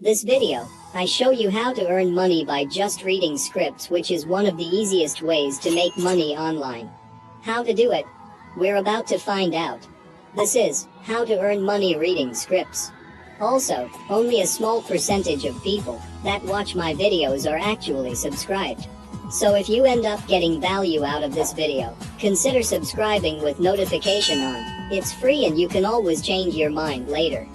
This video, I show you how to earn money by just reading scripts, which is one of the easiest ways to make money online. How to do it? We're about to find out. This is how to earn money reading scripts. Also, only a small percentage of people that watch my videos are actually subscribed. So if you end up getting value out of this video, consider subscribing with notification on. It's free and you can always change your mind later.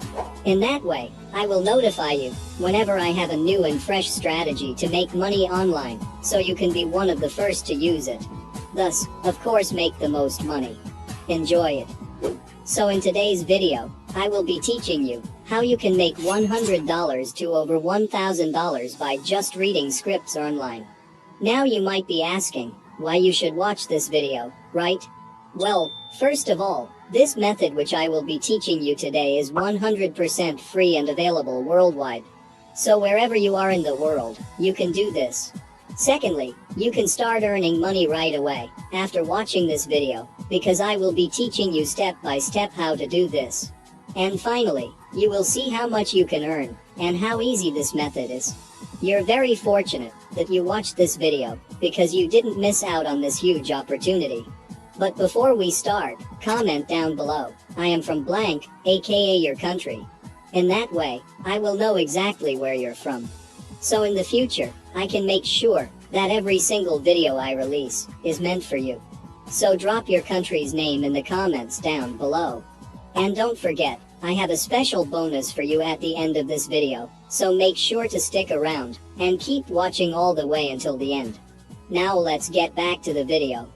In that way, I will notify you whenever I have a new and fresh strategy to make money online, so you can be one of the first to use it. Thus, of course, make the most money. Enjoy it. So in today's video, I will be teaching you how you can make $100 to over $1,000 by just reading scripts online. Now you might be asking why you should watch this video, right? Well, first of all, this method which I will be teaching you today is 100% free and available worldwide. So wherever you are in the world, you can do this. Secondly, you can start earning money right away after watching this video, because I will be teaching you step by step how to do this. And finally, you will see how much you can earn and how easy this method is. You're very fortunate that you watched this video, because you didn't miss out on this huge opportunity. But before we start, comment down below, I am from blank, aka your country. In that way, I will know exactly where you're from. So in the future, I can make sure that every single video I release is meant for you. So drop your country's name in the comments down below. And don't forget, I have a special bonus for you at the end of this video, so make sure to stick around and keep watching all the way until the end. Now let's get back to the video.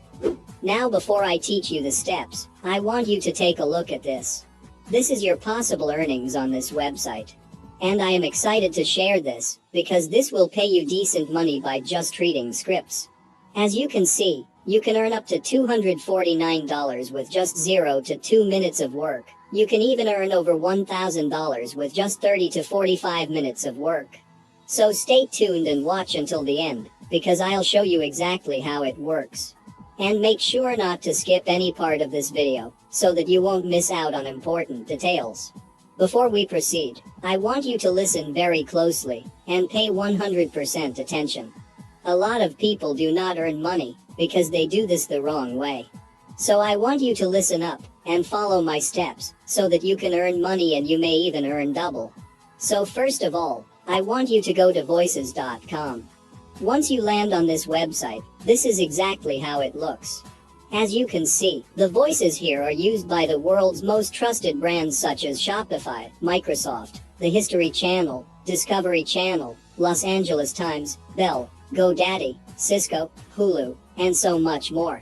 Now before I teach you the steps, I want you to take a look at this. This is your possible earnings on this website. And I am excited to share this, because this will pay you decent money by just reading scripts. As you can see, you can earn up to $249 with just 0 to 2 minutes of work. You can even earn over $1,000 with just 30 to 45 minutes of work. So stay tuned and watch until the end, because I'll show you exactly how it works. And make sure not to skip any part of this video, so that you won't miss out on important details. Before we proceed, I want you to listen very closely, and pay 100% attention. A lot of people do not earn money, because they do this the wrong way. So I want you to listen up, and follow my steps, so that you can earn money and you may even earn double. So first of all, I want you to go to voices.com. Once you land on this website, this is exactly how it looks. As you can see, the voices here are used by the world's most trusted brands such as Shopify, Microsoft, the History Channel, Discovery Channel, Los Angeles Times, Bell, GoDaddy, Cisco, Hulu, and so much more.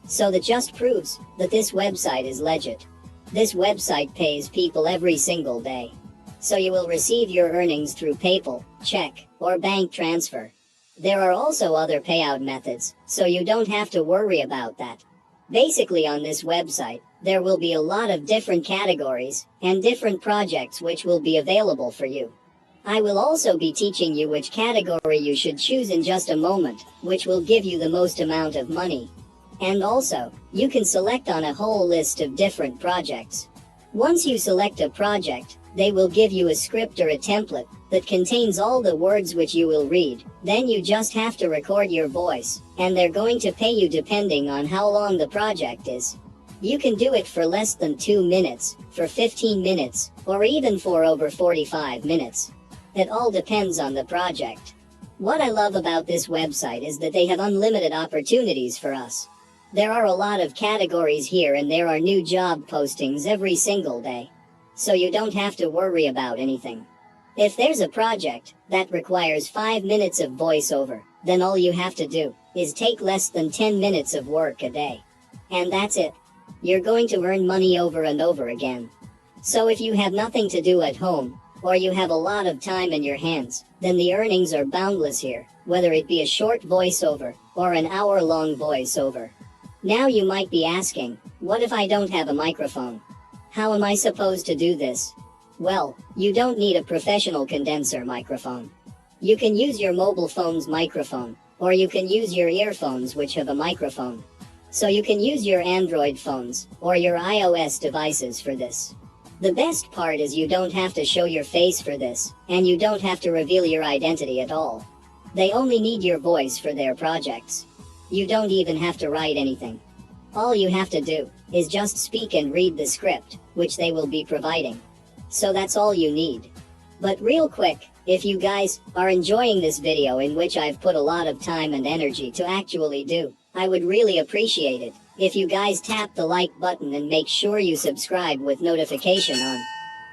So that just proves that this website is legit. This website pays people every single day. So you will receive your earnings through PayPal, check, or bank transfer. There are also other payout methods, so you don't have to worry about that. Basically on this website, there will be a lot of different categories and different projects which will be available for you. I will also be teaching you which category you should choose in just a moment, which will give you the most amount of money. And also, you can select on a whole list of different projects. Once you select a project, they will give you a script or a template that contains all the words which you will read. Then you just have to record your voice, and they're going to pay you depending on how long the project is. You can do it for less than 2 minutes, for 15 minutes, or even for over 45 minutes. It all depends on the project. What I love about this website is that they have unlimited opportunities for us. There are a lot of categories here and there are new job postings every single day. So you don't have to worry about anything. If there's a project that requires 5 minutes of voiceover, then all you have to do is take less than 10 minutes of work a day. And that's it. You're going to earn money over and over again. So if you have nothing to do at home, or you have a lot of time in your hands, then the earnings are boundless here, whether it be a short voiceover or an hour-long voiceover. Now you might be asking, what if I don't have a microphone? How am I supposed to do this? Well, you don't need a professional condenser microphone. You can use your mobile phone's microphone, or you can use your earphones which have a microphone. So you can use your Android phones, or your iOS devices for this. The best part is you don't have to show your face for this, and you don't have to reveal your identity at all. They only need your voice for their projects. You don't even have to write anything. All you have to do is just speak and read the script, which they will be providing. So that's all you need. But real quick, if you guys are enjoying this video in which I've put a lot of time and energy to actually do, I would really appreciate it if you guys tap the like button and make sure you subscribe with notification on.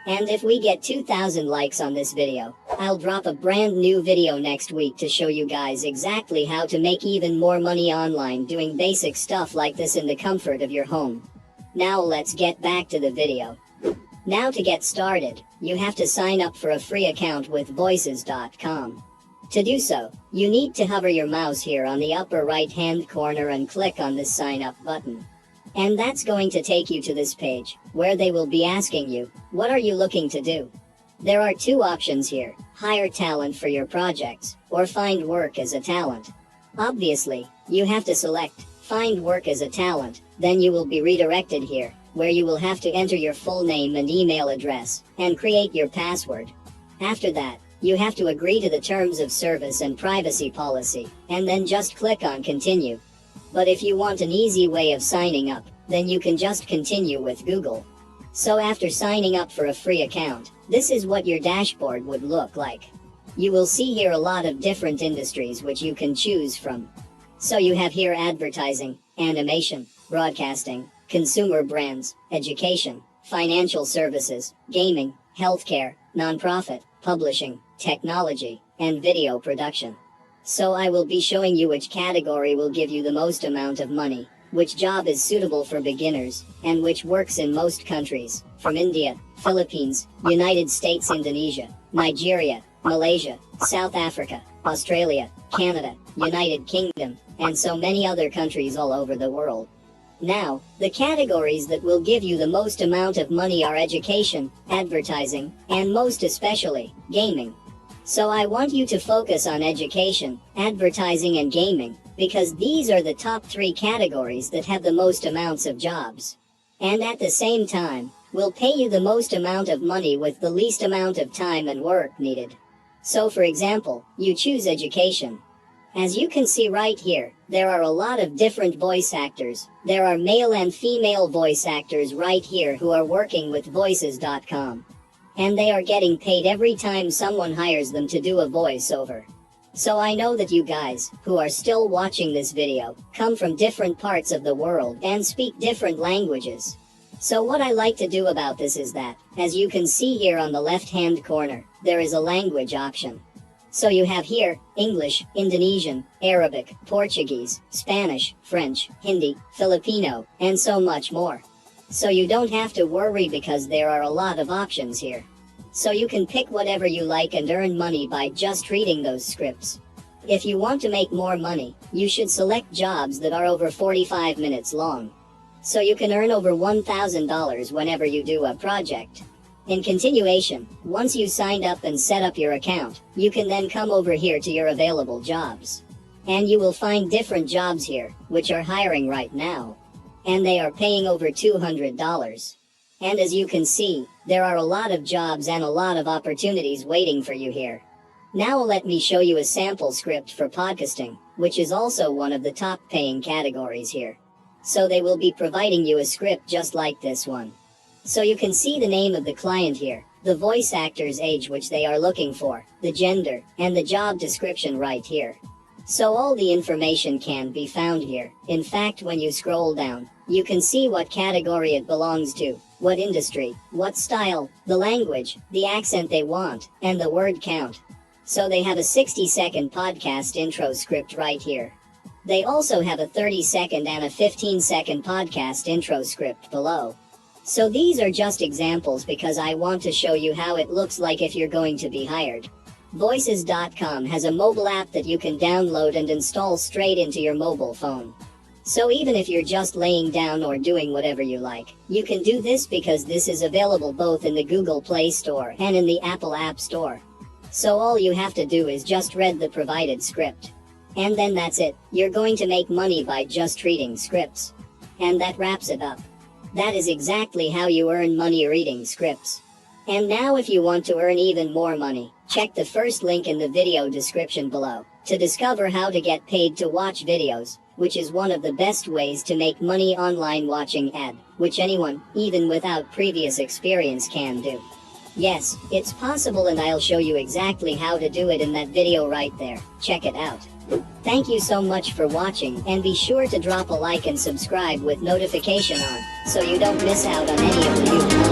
And if we get 2,000 likes on this video, I'll drop a brand new video next week to show you guys exactly how to make even more money online doing basic stuff like this in the comfort of your home. Now let's get back to the video. Now to get started, you have to sign up for a free account with voices.com. To do so, you need to hover your mouse here on the upper right hand corner and click on this sign up button. And that's going to take you to this page, where they will be asking you, what are you looking to do? There are two options here, hire talent for your projects, or find work as a talent. Obviously, you have to select, find work as a talent, then you will be redirected here, where you will have to enter your full name and email address, and create your password. After that, you have to agree to the terms of service and privacy policy, and then just click on continue. But if you want an easy way of signing up, then you can just continue with Google. So after signing up for a free account, this is what your dashboard would look like. You will see here a lot of different industries which you can choose from. So you have here advertising, animation, broadcasting, consumer brands, education, financial services, gaming, healthcare, nonprofit, publishing, technology, and video production. So I will be showing you which category will give you the most amount of money, which job is suitable for beginners, and which works in most countries, from India, Philippines, United States, Indonesia, Nigeria, Malaysia, South Africa, Australia, Canada, United Kingdom, and so many other countries all over the world. Now, the categories that will give you the most amount of money are education, advertising, and most especially, gaming. So I want you to focus on education, advertising and gaming, because these are the top 3 categories that have the most amounts of jobs. And at the same time, will pay you the most amount of money with the least amount of time and work needed. So for example, you choose education. As you can see right here, there are a lot of different voice actors. There are male and female voice actors right here who are working with voices.com. And they are getting paid every time someone hires them to do a voiceover. So I know that you guys, who are still watching this video, come from different parts of the world and speak different languages. So what I like to do about this is that, as you can see here on the left hand corner, there is a language option. So you have here, English, Indonesian, Arabic, Portuguese, Spanish, French, Hindi, Filipino, and so much more. So you don't have to worry because there are a lot of options here. So you can pick whatever you like and earn money by just reading those scripts. If you want to make more money, you should select jobs that are over 45 minutes long. So you can earn over $1,000 whenever you do a project. In continuation, once you signed up and set up your account, you can then come over here to your available jobs. And you will find different jobs here, which are hiring right now. And they are paying over $200. And as you can see, there are a lot of jobs and a lot of opportunities waiting for you here. Now let me show you a sample script for podcasting, which is also one of the top paying categories here. So they will be providing you a script just like this one. So you can see the name of the client here, the voice actor's age which they are looking for, the gender, and the job description right here. So all the information can be found here. In fact, when you scroll down, you can see what category it belongs to, what industry, what style, the language, the accent they want, and the word count. So they have a 60-second podcast intro script right here. They also have a 30-second and a 15-second podcast intro script below. So these are just examples because I want to show you how it looks like if you're going to be hired. Voices.com has a mobile app that you can download and install straight into your mobile phone. So even if you're just laying down or doing whatever you like, you can do this because this is available both in the Google Play Store and in the Apple App Store. So all you have to do is just read the provided script. And then that's it, you're going to make money by just reading scripts. And that wraps it up. That is exactly how you earn money reading scripts. And now if you want to earn even more money, check the first link in the video description below to discover how to get paid to watch videos, which is one of the best ways to make money online watching ad, which anyone, even without previous experience, can do. Yes, it's possible, and I'll show you exactly how to do it in that video right there. Check it out. Thank you so much for watching, and be sure to drop a like and subscribe with notification on, so you don't miss out on any of the new content.